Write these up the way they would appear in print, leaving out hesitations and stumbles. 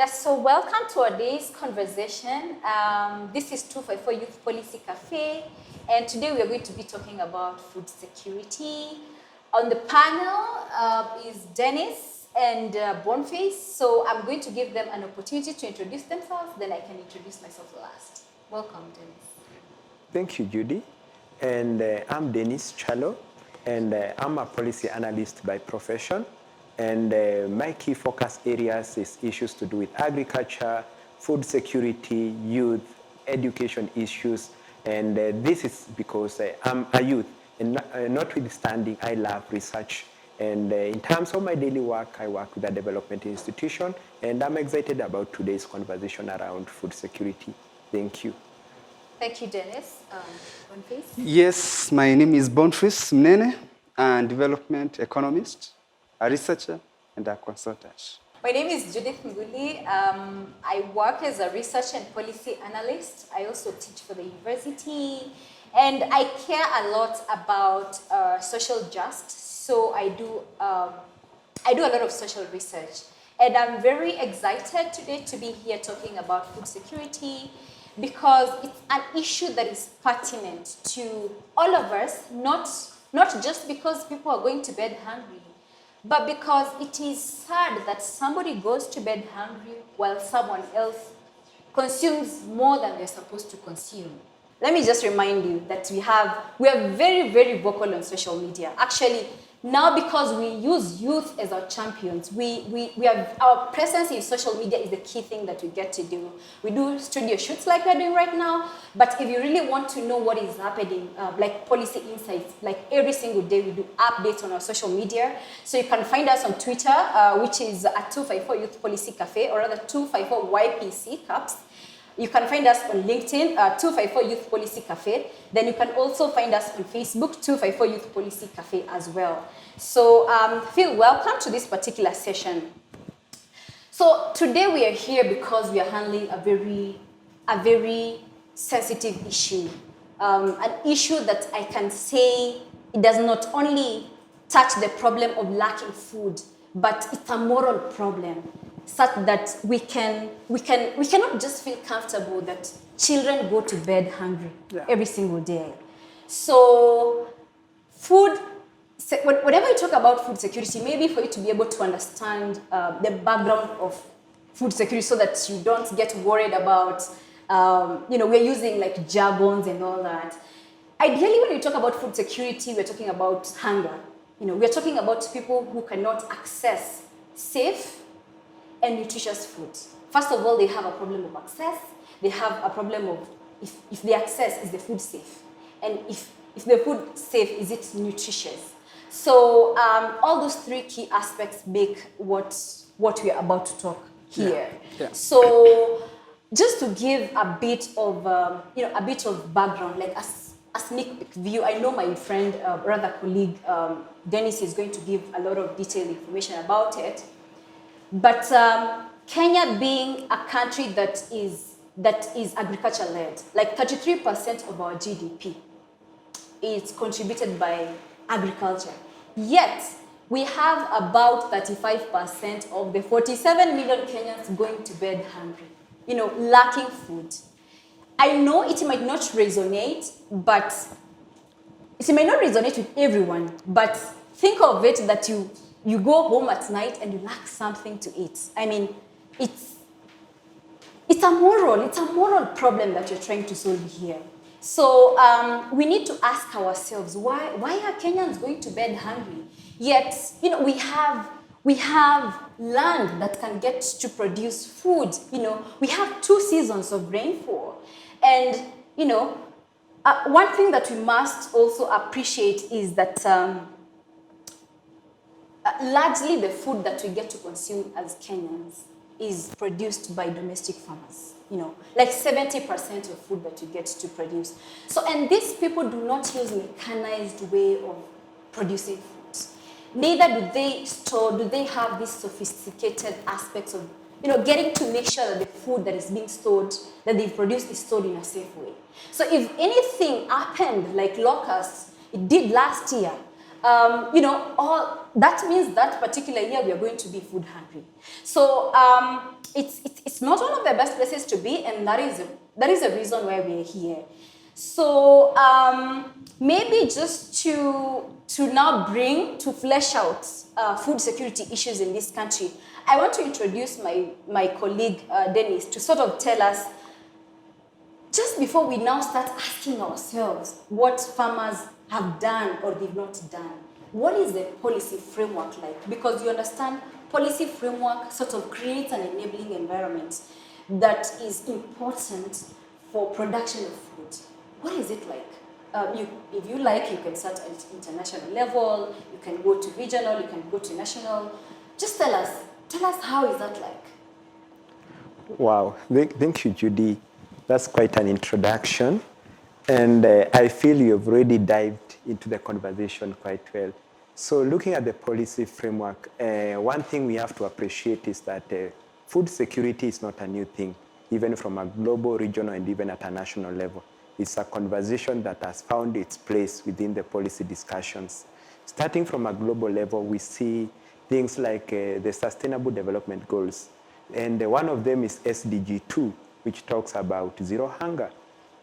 Yes, so welcome to today's conversation. This is 254 Youth Policy Cafe, and today we are going to be talking about food security. On the panel is Dennis and Boniface, so I'm going to give them an opportunity to introduce themselves, then I can introduce myself last. Welcome, Dennis. Thank you, Judy. And I'm Dennis Chalo, and I'm a policy analyst by profession. And my key focus areas is issues to do with agriculture, food security, youth, education issues. And this is because I'm a youth, and notwithstanding, I love research. And in terms of my daily work, I work with a development institution, and I'm excited about today's conversation around food security. Thank you. Thank you, Dennis. Boniface? Yes, my name is Boniface Mnene, and development economist, a researcher, and a consultant. My name is Judith Nguli. I work as a research and policy analyst. I also teach for the university, and I care a lot about social justice. So I do a lot of social research, and I'm very excited today to be here talking about food security because it's an issue that is pertinent to all of us, not just because people are going to bed hungry, but because it is sad that somebody goes to bed hungry while someone else consumes more than they're supposed to consume. Let me just remind you that we are very, very vocal on social media. Actually, now because we use youth as our champions, we have our presence in social media is the key thing that we get to do. We do studio shoots like we're doing right now, but if you really want to know what is happening, like policy insights, like every single day we do updates on our social media. So you can find us on Twitter, which is at 254 Youth Policy Cafe, or rather 254 YPC Caps. You can find us on LinkedIn, 254 Youth Policy Cafe. Then you can also find us on Facebook, 254 Youth Policy Cafe as well. So feel welcome to this particular session. So today we are here because we are handling a very sensitive issue. An issue that I can say it does not only touch the problem of lacking food, but it's a moral problem, such that we cannot just feel comfortable that children go to bed hungry every single day. So whenever you talk about food security, maybe for you to be able to understand the background of food security so that you don't get worried about, we're using like jargons and all that. Ideally, when you talk about food security, we're talking about hunger. We're talking about people who cannot access safe and nutritious food. First of all, they have a problem of access. They have a problem of if the access, is the food safe? And if the food safe, is it nutritious? So all those three key aspects make what we are about to talk here. Yeah. So just to give a bit of background, like a sneak peek view, I know my friend, brother, colleague, Dennis is going to give a lot of detailed information about it. But Kenya being a country that is agriculture-led, like 33% of our GDP is contributed by agriculture. Yet, we have about 35% of the 47 million Kenyans going to bed hungry, lacking food. I know it might not resonate, but it might not resonate with everyone, but think of it that you go home at night and you lack something to eat. I mean, it's a moral problem that you're trying to solve here. So we need to ask ourselves, why are Kenyans going to bed hungry? Yet, we have land that can get to produce food. We have 2 seasons of rainfall. And, one thing that we must also appreciate is that largely the food that we get to consume as Kenyans is produced by domestic farmers. Like 70% of food that we get to produce. So, and these people do not use mechanized way of producing food. Neither do they have these sophisticated aspects of, getting to make sure that the food that is being stored, that they've produced, is stored in a safe way. So if anything happened like locusts, it did last year, that means that particular year we are going to be food hungry. So it's it's not one of the best places to be, and that is a reason why we're here. So maybe just to now to flesh out food security issues in this country, I want to introduce my colleague Dennis to sort of tell us, just before we now start asking ourselves what farmers have done or they've not done, what is the policy framework like? Because you understand, policy framework sort of creates an enabling environment that is important for production of food. What is it like? If you like, you can start at international level, you can go to regional, you can go to national. Just tell us how is that like? Wow, thank you, Judy. That's quite an introduction. And I feel you've already dived into the conversation quite well. So looking at the policy framework, one thing we have to appreciate is that food security is not a new thing, even from a global, regional, and even at a national level. It's a conversation that has found its place within the policy discussions. Starting from a global level, we see things like the Sustainable Development Goals. And one of them is SDG 2, which talks about zero hunger.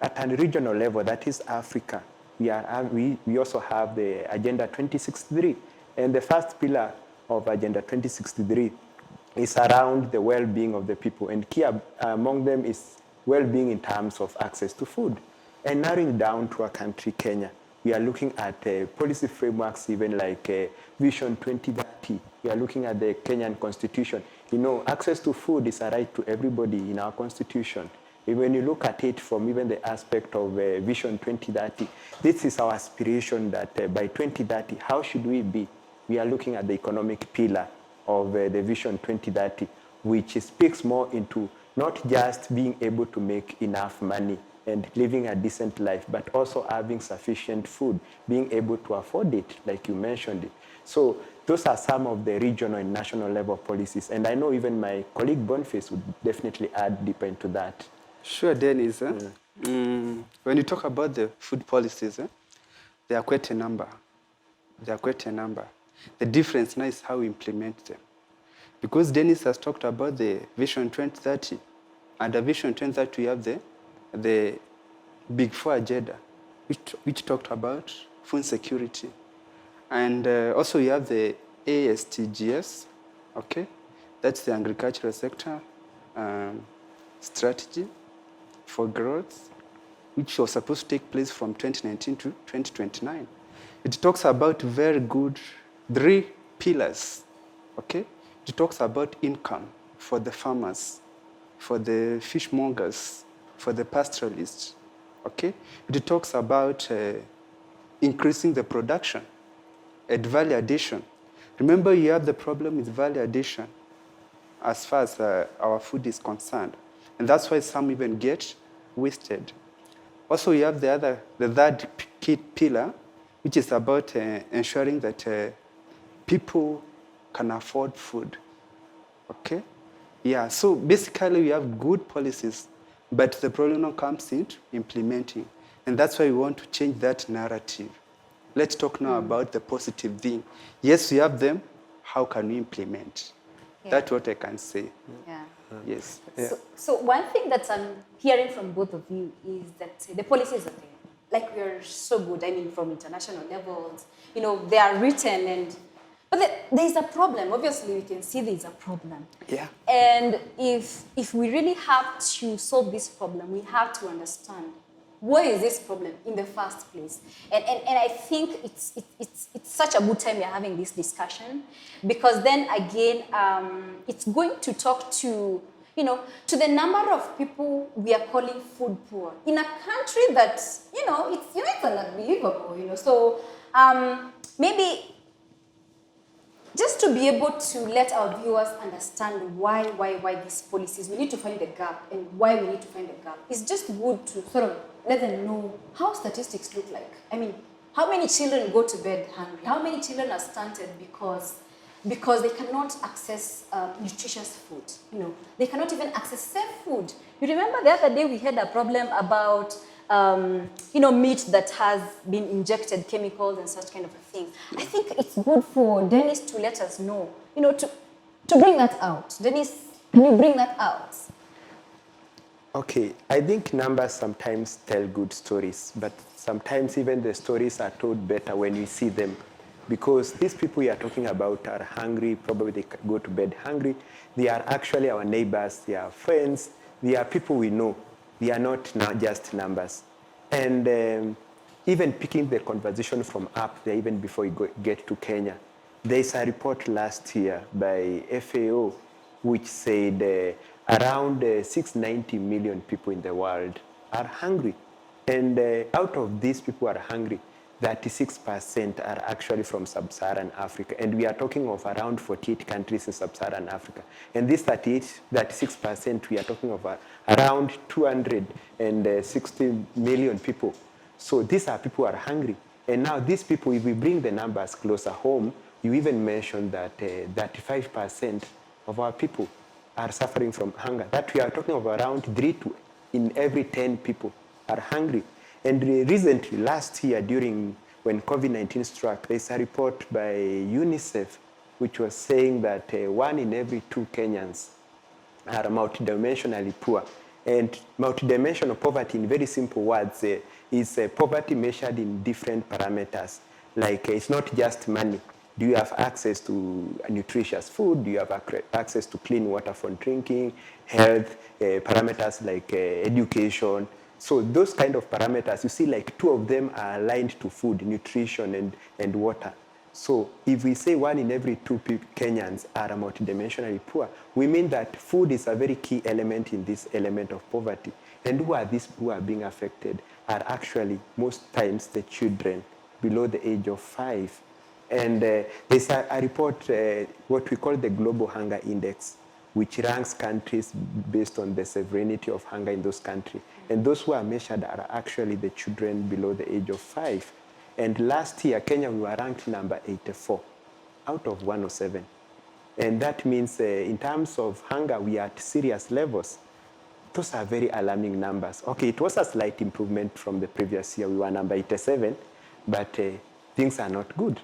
At a regional level, that is Africa, we also have the Agenda 2063. And the first pillar of Agenda 2063 is around the well-being of the people. And key among them is well-being in terms of access to food. And narrowing down to our country, Kenya, we are looking at policy frameworks even like Vision 2030. We are looking at the Kenyan Constitution. You know, access to food is a right to everybody in our Constitution. And when you look at it from even the aspect of Vision 2030, this is our aspiration that by 2030, how should we be? We are looking at the economic pillar of the Vision 2030, which speaks more into not just being able to make enough money and living a decent life, but also having sufficient food, being able to afford it, like you mentioned it. So those are some of the regional and national level policies. And I know even my colleague Boniface would definitely add deeper into that. Sure, Dennis. When you talk about the food policies, there are quite a number. The difference now is how we implement them. Because Dennis has talked about the Vision 2030, and the Vision 2030 we have the Big Four agenda, which talked about food security. And also we have the ASTGS, okay? That's the agricultural sector strategy for growth, which was supposed to take place from 2019 to 2029. It talks about very good 3 pillars, okay? It talks about income for the farmers, for the fishmongers, for the pastoralists, okay? It talks about increasing the production and value addition. Remember, you have the problem with value addition as far as our food is concerned. And that's why some even get wasted. Also, you have the third key pillar, which is about ensuring that people can afford food, okay? Yeah, so basically we have good policies, but the problem now comes into implementing. And that's why we want to change that narrative. Let's talk now about the positive thing. Yes, we have them. How can we implement? Yeah. That's what I can say. Yeah. Yes. Yeah. So one thing that I'm hearing from both of you is that the policies are there. Like, we're so good. I mean, from international levels, you know, they are written, but there's a problem. Obviously, we can see there's a problem. Yeah. And if we really have to solve this problem, we have to understand what is this problem in the first place. And I think it's such a good time we're having this discussion, because then again, it's going to talk to, you know, to the number of people we are calling food poor in a country that, it's unbelievable, So maybe just to be able to let our viewers understand why these policies, we need to find the gap, and why we need to find the gap. It's just good to sort of let them know how statistics look like. I mean, how many children go to bed hungry? How many children are stunted because they cannot access nutritious food? They cannot even access safe food. You remember the other day we had a problem about meat that has been injected chemicals and such kind of a thing. I think it's good for Dennis to let us know, to bring that out. Dennis, can you bring that out? Okay, I think numbers sometimes tell good stories, but sometimes even the stories are told better when we see them. Because these people you are talking about are hungry, probably they go to bed hungry. They are actually our neighbors, they are friends, they are people we know. They are not just numbers. And even picking the conversation from up there, even before you get to Kenya, there is a report last year by FAO which said around 690 million people in the world are hungry. And out of these people who are hungry, 36% are actually from sub-Saharan Africa. And we are talking of around 48 countries in sub-Saharan Africa. And this 36%, we are talking of around 260 million people. So these are people who are hungry. And now these people, if we bring the numbers closer home, you even mentioned that 35% of our people are suffering from hunger. That we are talking of around 3 to in every 10 people are hungry. And recently, last year, when COVID-19 struck, there's a report by UNICEF which was saying that 1 in every 2 Kenyans are multidimensionally poor. And multidimensional poverty, in very simple words, is poverty measured in different parameters. Like it's not just money. Do you have access to nutritious food? Do you have access to clean water for drinking, health, parameters like education? So those kind of parameters, you see like 2 of them are aligned to food, nutrition, and water. So if we say 1 in every 2 Kenyans are multidimensionally poor, we mean that food is a very key element in this element of poverty. And who are these who are being affected are actually most times the children below the age of 5. And there's a report, what we call the Global Hunger Index, which ranks countries based on the severity of hunger in those countries. And those who are measured are actually the children below the age of 5. And last year, Kenya, we were ranked number 84 out of 107. And that means in terms of hunger, we are at serious levels. Those are very alarming numbers. Okay, it was a slight improvement from the previous year. We were number 87, but things are not good.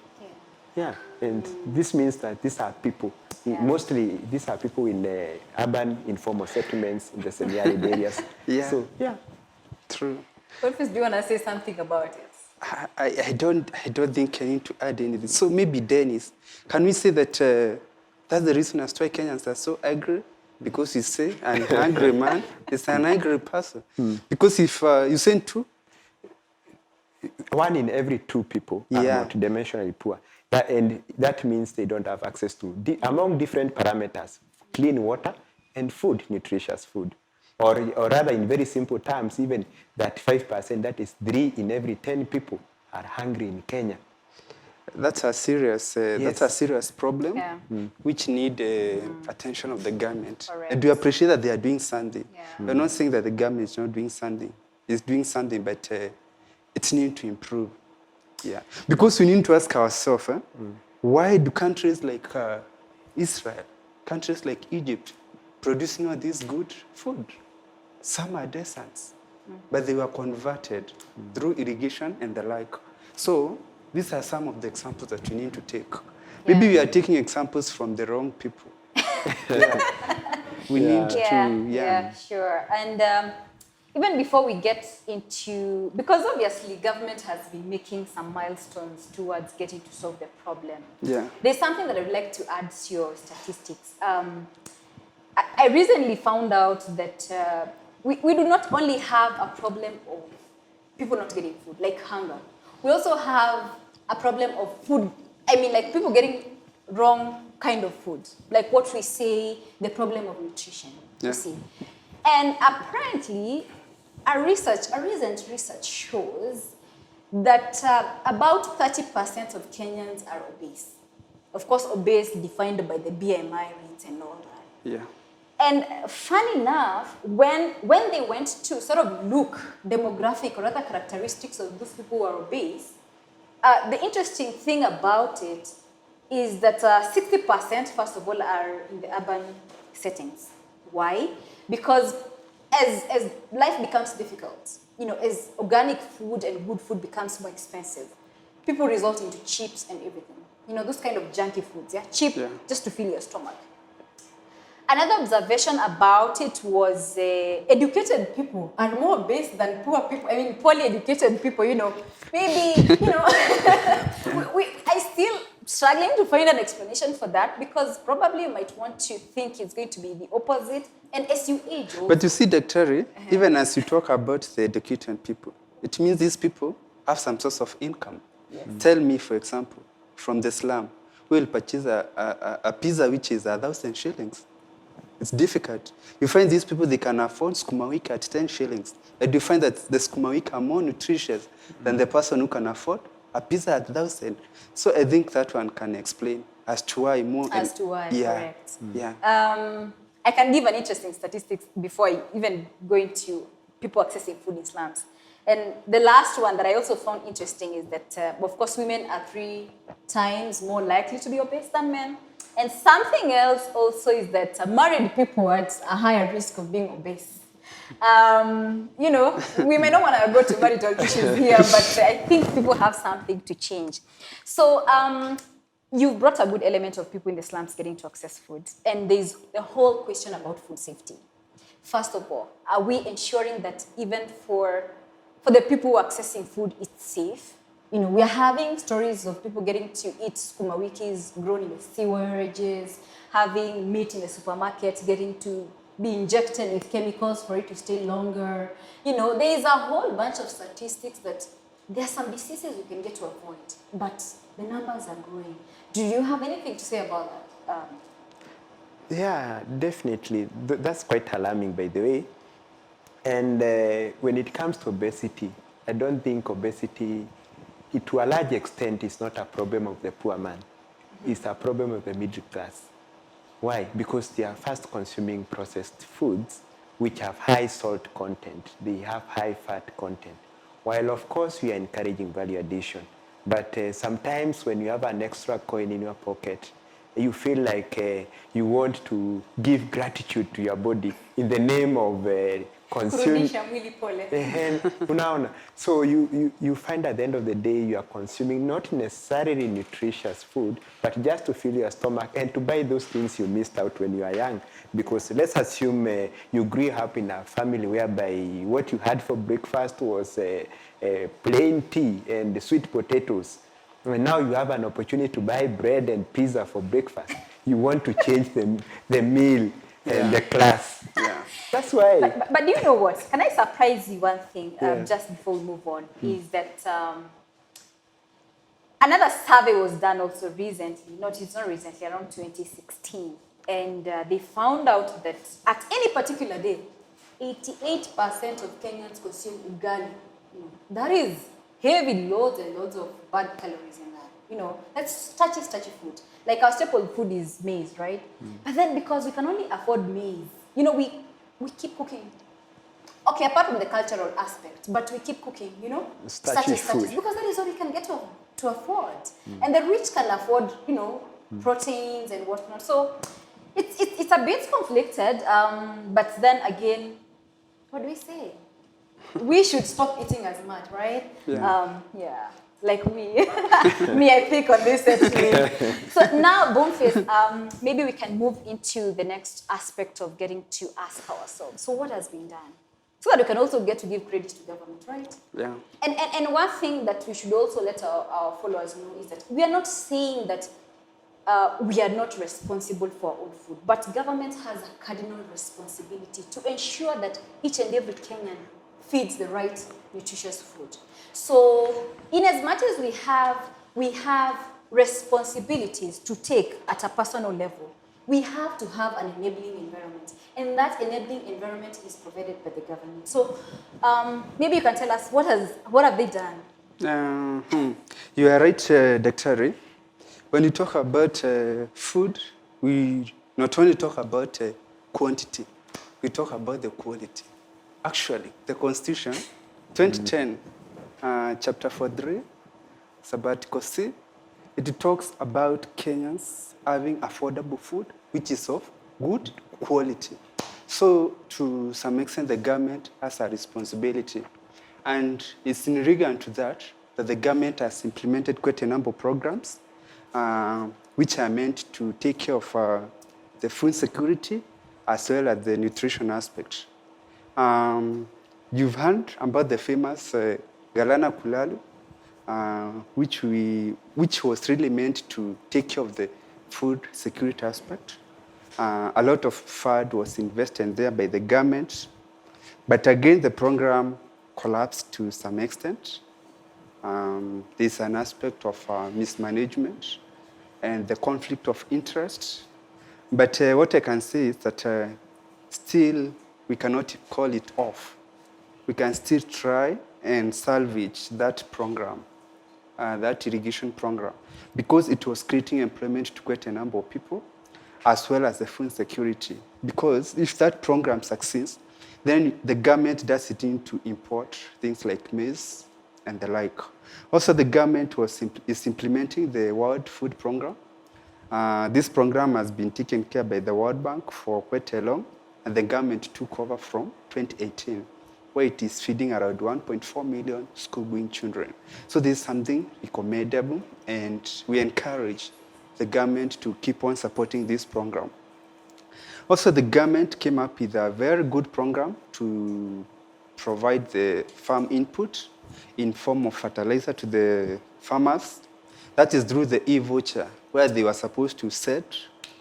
Yeah, and this means that these are people, mostly these are people in urban informal settlements in the semi-arid areas. Yeah. So, yeah. True. Wolfis, do you want to say something about it? I don't think I need to add anything. So maybe Dennis, can we say that that's the reason as to why Kenyans are so angry? Because you say an angry man is an angry person. Because if you say 2, 1 in every 2 people are multidimensionally poor. And that means they don't have access to, among different parameters, clean water and food, nutritious food. Or rather, in very simple terms, even that 5%, that is 3 in every 10 people are hungry in Kenya. That's a serious, problem, which need attention of the government. Correct. And we appreciate that they are doing something. Yeah. We're not saying that the government is not doing something. It's doing something, but it's need to improve. Yeah, because we need to ask ourselves, why do countries like Israel, countries like Egypt, producing all this good food? Some are deserts, but they were converted through irrigation and the like. So these are some of the examples that we need to take. Maybe we are taking examples from the wrong people. We need to, Yeah, sure. And even before we get into, because obviously government has been making some milestones towards getting to solve the problem. Yeah. There's something that I'd like to add to your statistics. I recently found out that we do not only have a problem of people not getting food, like hunger. We also have a problem of food, like people getting wrong kind of food. Like what we say, the problem of nutrition, you see. And apparently, a recent research shows that about 30% of Kenyans are obese. Of course, obese defined by the BMI rates and all that. Yeah. And funny enough, when they went to sort of look demographic or other characteristics of those people who are obese, the interesting thing about it is that 60%, first of all, are in the urban settings. Why? Because as life becomes difficult, as organic food and good food becomes more expensive, people resort into chips and everything. Those kind of junky foods, cheap just to fill your stomach. Another observation about it was educated people are more obese than poor people. I mean, poorly educated people, maybe, I still struggling to find an explanation for that because probably you might want to think it's going to be the opposite. And as you age, But you see, Dr. Even as you talk about the educated people, it means these people have some source of income. Yes. Tell me, for example, from the slum, who will purchase a pizza which is 1,000 shillings? It's difficult. You find these people, they can afford sukuma wiki at 10 shillings. And you find that the sukuma wiki are more nutritious than the person who can afford a pizza at 1,000. So I think that one can explain as to why more. As to why, correct. Yeah. I can give an interesting statistics before I even go into people accessing food in slums. And the last one that I also found interesting is that, of course, women are 3 times more likely to be obese than men. And something else also is that married people are at a higher risk of being obese. We may not want to go to marital issues here, but I think people have something to change. So you've brought a good element of people in the slums getting to access food. And there's a whole question about food safety. First of all, are we ensuring that even for the people who are accessing food, it's safe? We are having stories of people getting to eat sukuma wikis grown in the sewages, having meat in the supermarket, getting to be injected with chemicals for it to stay longer. There is a whole bunch of statistics that there are some diseases we can get to avoid, but the numbers are growing. Do you have anything to say about that? Yeah, definitely. That's quite alarming, by the way. And when it comes to obesity, I don't think obesity, to a large extent, is not a problem of the poor man. It's a problem of the middle class. Why? Because they are fast consuming processed foods which have high salt content. They have high fat content. While, of course, we are encouraging value addition. But sometimes when you have an extra coin in your pocket, you feel like you want to give gratitude to your body in the name of consuming. So you find at the end of the day you are consuming not necessarily nutritious food, but just to fill your stomach and to buy those things you missed out when you are young. Because let's assume you grew up in a family whereby what you had for breakfast was plain tea and sweet potatoes. And now you have an opportunity to buy bread and pizza for breakfast. You want to change the meal and the class. Yeah. That's why. But do you know what? Can I surprise you one thing just before we move on? Is that another survey was done also recently, it's not recently, around 2016. And they found out that at any particular day, 88% of Kenyans consume ugali. That is heavy loads and loads of bad calories in that. That's starchy food. Like our staple food is maize, right? But then because we can only afford maize, we keep cooking. Okay, apart from the cultural aspect, but we keep cooking, starchy food. Because that is all we can get to afford. And the rich can afford, proteins and whatnot. So it's a bit conflicted, but then again, what do we say? We should stop eating as much, right? Yeah. Like me. Me, I think on this actually. So now, Boneface, maybe we can move into the next aspect of getting to ask ourselves. So what has been done? So that we can also get to give credit to government, right? Yeah. And one thing that we should also let our followers know is that we are not saying that we are not responsible for our own food, but government has a cardinal responsibility to ensure that each and every Kenyan feeds the right nutritious food. So in as much as we have responsibilities to take at a personal level, we have to have an enabling environment. And that enabling environment is provided by the government. So maybe you can tell us what have they done? You are right, Dr. When you talk about food, we not only talk about quantity, we talk about the quality. Actually, the Constitution, 2010, Chapter 43, Sabbatical C, it talks about Kenyans having affordable food, which is of good quality. So, to some extent, the government has a responsibility. And it's in regard to that the government has implemented quite a number of programs which are meant to take care of the food security as well as the nutrition aspect. You've heard about the famous Galana Kulalu, which was really meant to take care of the food security aspect. A lot of fund was invested there by the government, but again, the program collapsed to some extent. There's an aspect of mismanagement and the conflict of interest. But what I can say is that still we cannot call it off. We can still try and salvage that program, that irrigation program, because it was creating employment to quite a number of people, as well as the food security. Because if that program succeeds, then the government does it in to import things like maize and the like. Also, the government is implementing the World Food Program. This program has been taken care by the World Bank for quite a long, and the government took over from 2018, where it is feeding around 1.4 million school-going children. So this is something recommendable, and we encourage the government to keep on supporting this program. Also, the government came up with a very good program to provide the farm input in form of fertilizer to the farmers. That is through the e-voucher, where they were supposed to set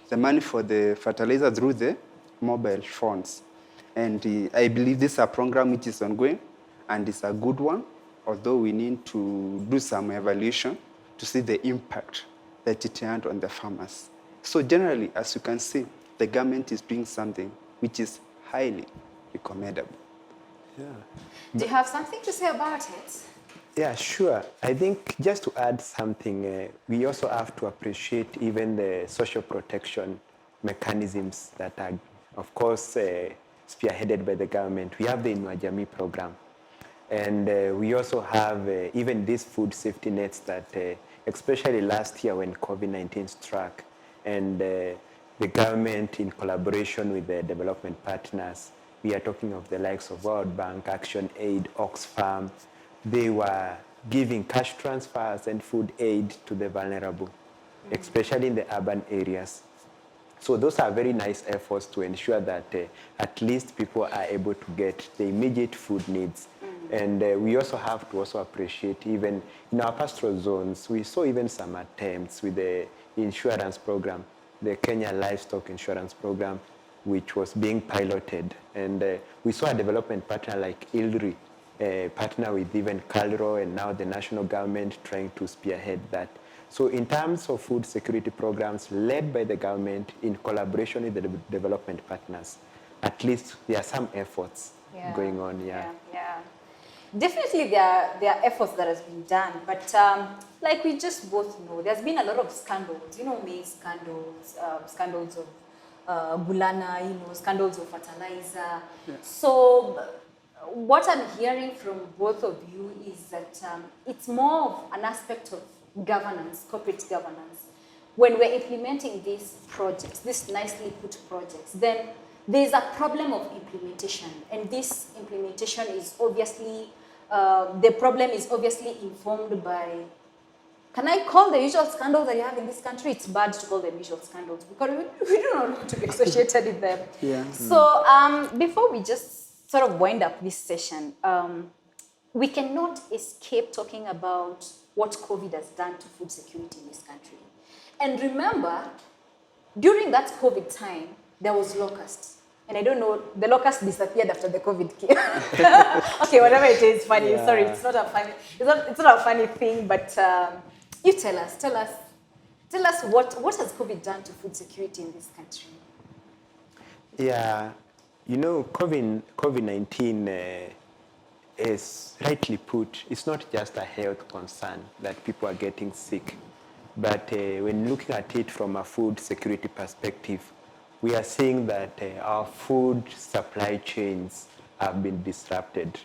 the money for the fertilizer through the mobile phones. And I believe this is a program which is ongoing, and it's a good one, although we need to do some evaluation to see the impact that it had on the farmers. So generally, as you can see, the government is doing something which is highly recommendable. Yeah. Do you have something to say about it? Yeah, sure. I think just to add something, we also have to appreciate even the social protection mechanisms that are, of course, spearheaded by the government. We have the Inua Jamii program. And we also have even these food safety nets that, especially last year when COVID-19 struck, and the government in collaboration with the development partners, we are talking of the likes of World Bank, Action Aid, Oxfam. They were giving cash transfers and food aid to the vulnerable, especially in the urban areas. So those are very nice efforts to ensure that at least people are able to get the immediate food needs. And we also have to also appreciate even in our pastoral zones, we saw even some attempts with the insurance program, the Kenya Livestock Insurance Program, which was being piloted. And we saw a development partner like ILRI, partner with even Calro and now the national government trying to spearhead that. So in terms of food security programs led by the government in collaboration with the development partners, at least there are some efforts going on. Yeah. Definitely there are efforts that has been done, but like we just both know, there's been a lot of scandals, maize scandals, scandals of bulana, scandals of fertilizer. Yeah. So what I'm hearing from both of you is that it's more of an aspect of governance, corporate governance. When we're implementing these projects, these nicely put projects, then there's a problem of implementation. And this implementation is obviously, the problem is obviously informed by, can I call the usual scandals that you have in this country? It's bad to call them usual scandals because we don't want to be associated with them. Yeah. So before we just sort of wind up this session, we cannot escape talking about what COVID has done to food security in this country. And remember, during that COVID time, there was locust. And I don't know, the locust disappeared after the COVID came. Okay, whatever it is, funny. Yeah. Sorry, it's not a funny thing, but you tell us what has COVID done to food security in this country? Yeah, COVID-19 is rightly put, it's not just a health concern that people are getting sick, but when looking at it from a food security perspective, we are seeing that our food supply chains have been disrupted,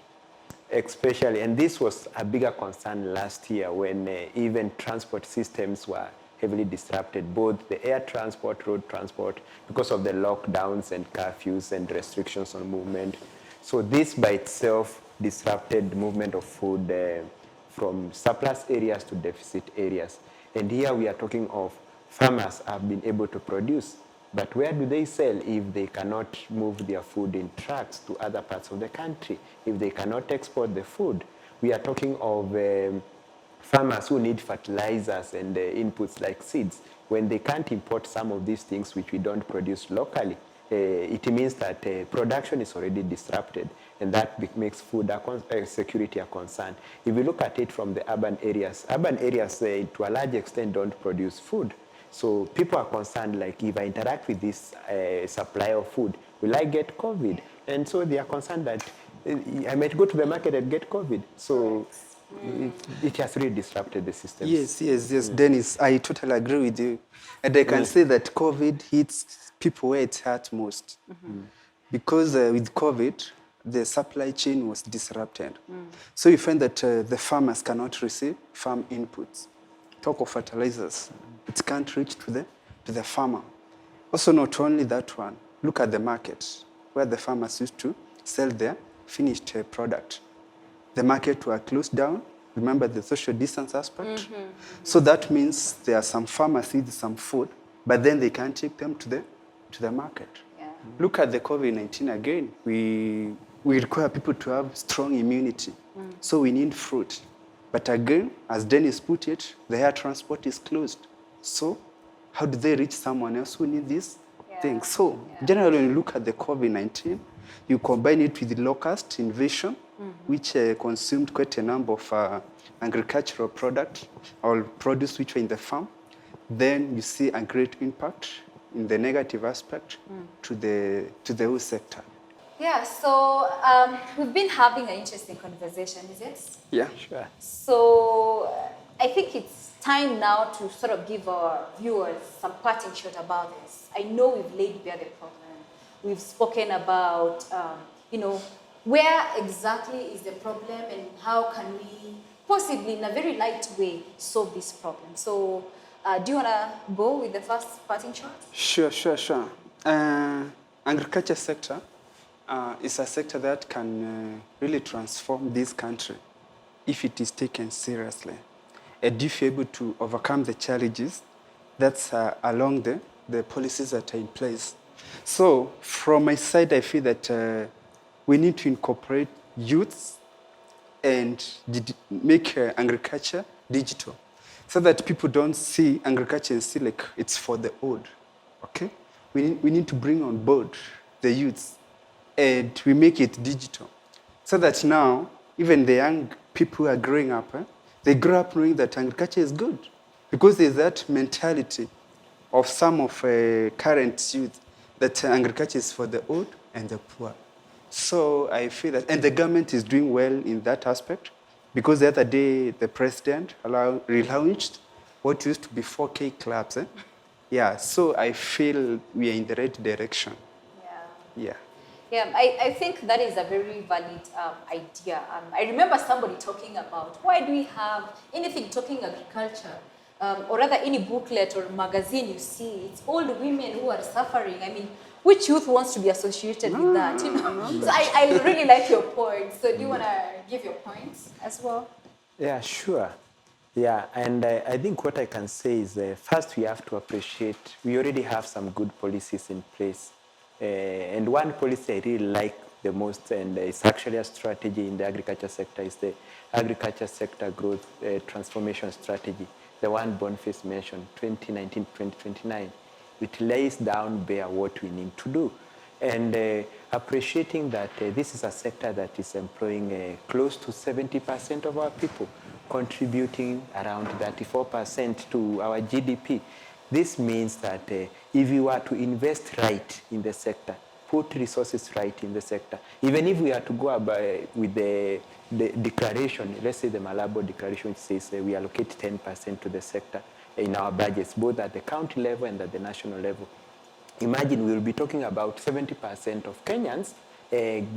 especially, and this was a bigger concern last year when even transport systems were heavily disrupted, both the air transport, road transport, because of the lockdowns and curfews and restrictions on movement. So this by itself disrupted movement of food from surplus areas to deficit areas. And here we are talking of farmers have been able to produce, But where do they sell if they cannot move their food in trucks to other parts of the country, if they cannot export the food? We are talking of farmers who need fertilizers and inputs like seeds. When they can't import some of these things which we don't produce locally, it means that production is already disrupted, and that makes food security a concern. If you look at it from the urban areas to a large extent don't produce food. So people are concerned, like, if I interact with this supply of food, will I get COVID? And so they are concerned that I might go to the market and get COVID. So it has really disrupted the system. Yes, Dennis, I totally agree with you. And I can say that COVID hits people where it hurts most. Because with COVID, the supply chain was disrupted. So you find that the farmers cannot receive farm inputs. Talk of fertilizers, it can't reach to the farmer. Also, not only that one, look at the market where the farmers used to sell their finished product. The market were closed down. Remember the social distance aspect? So that means there are some farmers with some food, but then they can't take them to the market. Yeah. Look at the COVID-19 again. We require people to have strong immunity. So we need fruit. But again, as Dennis put it, the air transport is closed. So how do they reach someone else who needs these things? So generally, when you look at the COVID-19, you combine it with the locust invasion, which consumed quite a number of agricultural products or produce which were in the farm. Then you see a great impact in the negative aspect to the whole sector. Yeah, so we've been having an interesting conversation, is it? Yeah, Sure. So I think it's time now to sort of give our viewers some parting shot about this. I know we've laid bare the problem. We've spoken about, where exactly is the problem and how can we possibly, in a very light way, solve this problem. So do you want to go with the first parting shot? Sure. Agriculture sector is a sector that can really transform this country if it is taken seriously. And if you're able to overcome the challenges that's along the policies that are in place. So from my side, I feel that we need to incorporate youths and make agriculture digital so that people don't see agriculture and see like it's for the old, okay? We need to bring on board the youths and we make it digital so that now even the young people who are growing up, they grow up knowing that agriculture is good because there's that mentality of some of current youth that agriculture is for the old and the poor. So I feel that, and the government is doing well in that aspect because the other day the president relaunched what used to be 4K clubs. Yeah, so I feel we are in the right direction. Yeah. Yeah, I think that is a very valid idea. I remember somebody talking about why do we have anything talking agriculture, or rather any booklet or magazine you see, it's old women who are suffering. I mean, which youth wants to be associated with that? So I really like your point. So do you want to give your points as well? Yeah, sure. Yeah, and I think what I can say is first we have to appreciate we already have some good policies in place. And one policy I really like the most, and it's actually a strategy in the agriculture sector, is the Agriculture Sector Growth Transformation Strategy, the one Boniface mentioned, 2019-2029. It lays down bare what we need to do. And appreciating that this is a sector that is employing close to 70% of our people, contributing around 34% to our GDP. This means that if you are to invest right in the sector, put resources right in the sector, even if we are to go with the declaration, let's say the Malabo declaration, which says we allocate 10% to the sector in our budgets, both at the county level and at the national level. Imagine we will be talking about 70% of Kenyans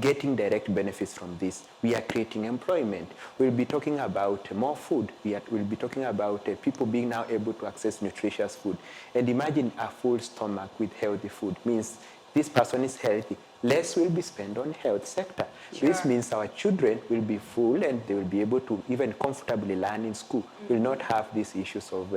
getting direct benefits from this. We are creating employment. We'll be talking about more food. We'll be talking about people being now able to access nutritious food. And imagine a full stomach with healthy food. Means this person is healthy, less will be spent on health sector. This means our children will be full and they will be able to even comfortably learn in school. Will not have these issues of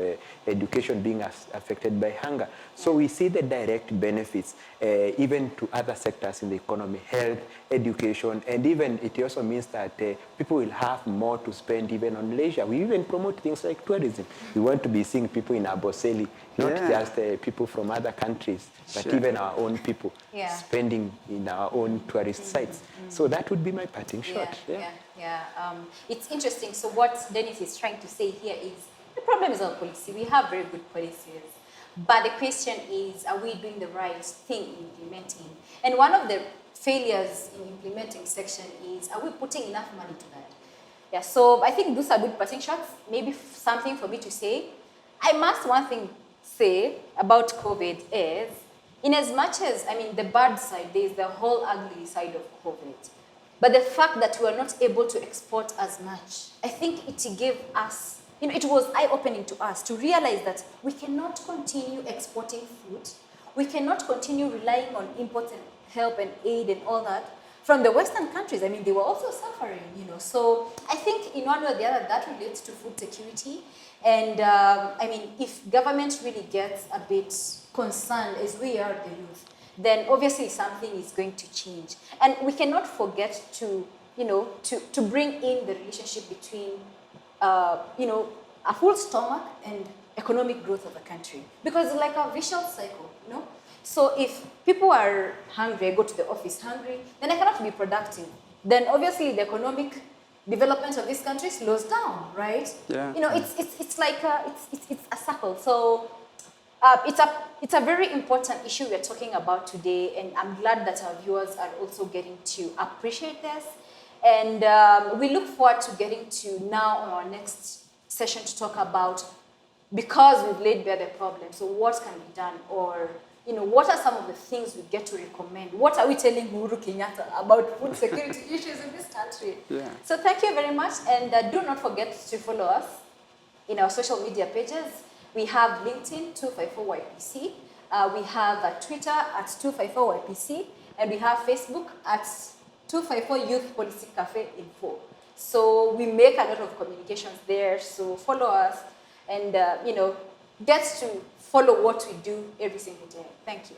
education being affected by hunger. So we see the direct benefits even to other sectors in the economy, health, education, and even it also means that people will have more to spend even on leisure. We even promote things like tourism. We want to be seeing people in Aboseli, not just people from other countries, but even our own people spending in our own tourist sites. So that would be my parting shot. It's interesting. So what Dennis is trying to say here is the problem is our policy. We have very good policies. But the question is, are we doing the right thing in implementing? And one of the failures in implementing section is, are we putting enough money to that? Yeah, so I think those are good parting shots. Maybe something for me to say. I must one thing say about COVID is, in as much as, I mean, the bad side, there is the whole ugly side of COVID. But the fact that we are not able to export as much, I think it gave us, you know, it was eye-opening to us to realize that we cannot continue exporting food. We cannot continue relying on import and help and aid and all that from the Western countries. I mean, they were also suffering, you know. So I think in one way or the other, that relates to food security. And I mean, if government really gets a bit concerned, as we are the youth, then obviously something is going to change. And we cannot forget to, you know, to bring in the relationship between, you know, a full stomach and economic growth of the country. Because it's like a vicious cycle, you know. So if people are hungry, I go to the office hungry, then I cannot be productive. Then obviously the economic development of this country slows down, right? Yeah. You know, it's like it's a circle. So it's a very important issue we're talking about today, and I'm glad that our viewers are also getting to appreciate this. And we look forward to getting to now on our next session to talk about, because we've laid bare the problem, so what can be done, or you know, what are some of the things we get to recommend? What are we telling Uhuru Kenyatta about food security issues in this country? Yeah. So thank you very much, and do not forget to follow us in our social media pages. We have LinkedIn 254YPC, we have Twitter at 254YPC, and we have Facebook at 254 Youth Policy Cafe Info. So we make a lot of communications there, so follow us and you know, get to follow what we do every single day. Thank you.